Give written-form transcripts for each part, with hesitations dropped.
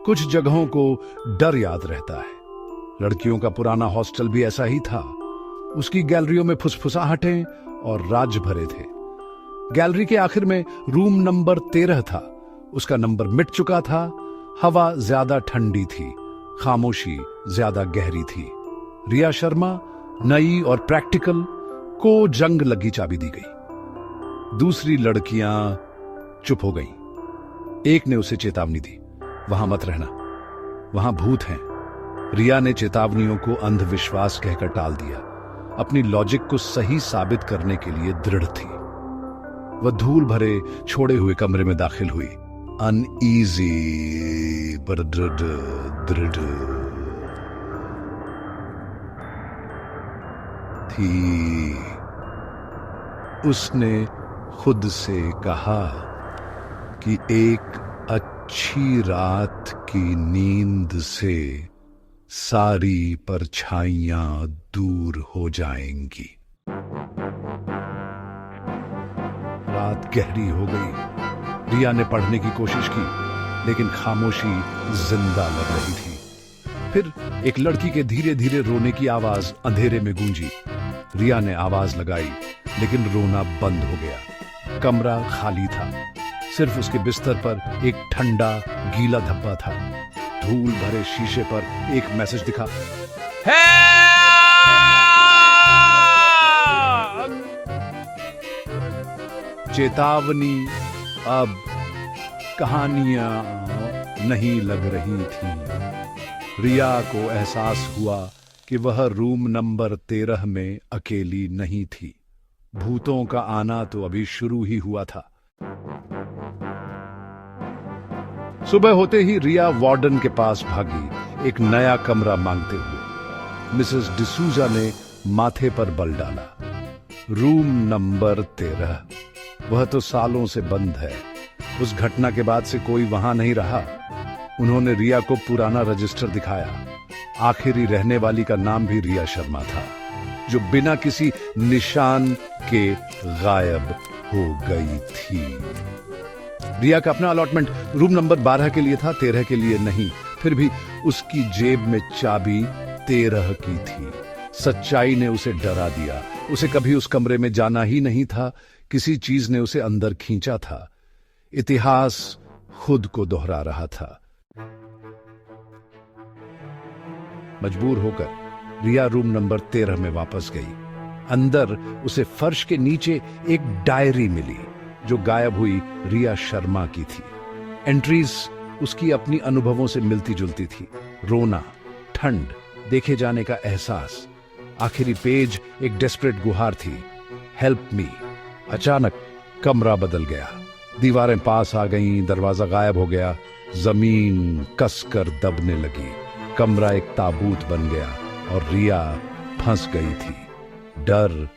कुछ जगहों को डर याद रहता है। लड़कियों का पुराना हॉस्टल भी ऐसा ही था। उसकी गैलरियों में फुसफुसाहटें और राज भरे थे। गैलरी के आखिर में रूम नंबर 13 था। उसका नंबर मिट चुका था। हवा ज्यादा ठंडी थी, खामोशी ज्यादा गहरी थी। रिया शर्मा, नई और प्रैक्टिकल, को जंग लगी चाबी दी गई। दूसरी लड़कियां चुप हो गईं। एक ने उसे चेतावनी दी, वहां मत रहना, वहां भूत हैं। रिया ने चेतावनियों को अंधविश्वास कहकर टाल दिया। अपनी लॉजिक को सही साबित करने के लिए दृढ़ थी। वह धूल भरे छोड़े हुए कमरे में दाखिल हुई। अनईजी पर दृढ़ थी। उसने खुद से कहा कि एक अच्छी रात की नींद से सारी परछाइयां दूर हो जाएंगी। रात गहरी हो गई। रिया ने पढ़ने की कोशिश की, लेकिन खामोशी जिंदा लग रही थी। फिर एक लड़की के धीरे धीरे रोने की आवाज अंधेरे में गूंजी। रिया ने आवाज लगाई, लेकिन रोना बंद हो गया। कमरा खाली था। सिर्फ उसके बिस्तर पर एक ठंडा गीला धब्बा था। धूल भरे शीशे पर एक मैसेज दिखा, चेतावनी। अब कहानियां नहीं लग रही थी। रिया को एहसास हुआ कि वह रूम नंबर 13 में अकेली नहीं थी। भूतों का आना तो अभी शुरू ही हुआ था। सुबह होते ही रिया वार्डन के पास भागी, एक नया कमरा मांगते हुए। मिसेस डिसूजा ने माथे पर बल डाला। रूम नंबर 13, वह तो सालों से बंद है। उस घटना के बाद से कोई वहां नहीं रहा। उन्होंने रिया को पुराना रजिस्टर दिखाया। आखिरी रहने वाली का नाम भी रिया शर्मा था, जो बिना किसी निशान के गायब हो गई थी। रिया का अपना अलॉटमेंट रूम नंबर 12 के लिए था, 13 के लिए नहीं। फिर भी उसकी जेब में चाबी 13 की थी। सच्चाई ने उसे डरा दिया। उसे कभी उस कमरे में जाना ही नहीं था। किसी चीज ने उसे अंदर खींचा था। इतिहास खुद को दोहरा रहा था। मजबूर होकर रिया रूम नंबर 13 में वापस गई। अंदर उसे फर्श के नीचे एक डायरी मिली, जो गायब हुई रिया शर्मा की थी। एंट्रीज उसकी अपनी अनुभवों से मिलती जुलती थी। रोना, ठंड, देखे जाने का एहसास। आखिरी पेज एक डेस्परेट गुहार थी, हेल्प मी। अचानक कमरा बदल गया। दीवारें पास आ गईं, दरवाजा गायब हो गया। जमीन कसकर दबने लगी। कमरा एक ताबूत बन गया और रिया फंस गई थी। डर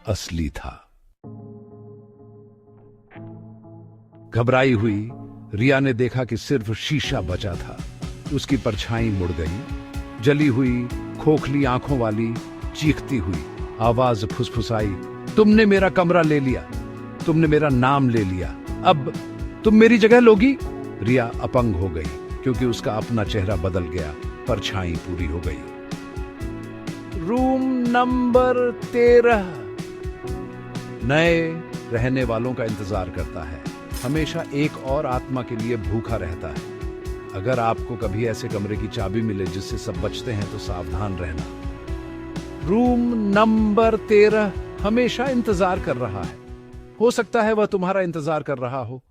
असली था। घबराई हुई रिया ने देखा कि सिर्फ शीशा बचा था। उसकी परछाई मुड़ गई। जली हुई, खोखली आंखों वाली, चीखती हुई आवाज फुसफुसाई, तुमने मेरा कमरा ले लिया, तुमने मेरा नाम ले लिया, अब तुम मेरी जगह लोगी। रिया अपंग हो गई, क्योंकि उसका अपना चेहरा बदल गया। परछाई पूरी हो गई। रूम नंबर 13 नए रहने वालों का इंतजार करता है। हमेशा एक और आत्मा के लिए भूखा रहता है। अगर आपको कभी ऐसे कमरे की चाबी मिले जिससे सब बचते हैं, तो सावधान रहना। रूम नंबर 13 हमेशा इंतजार कर रहा है। हो सकता है वह तुम्हारा इंतजार कर रहा हो।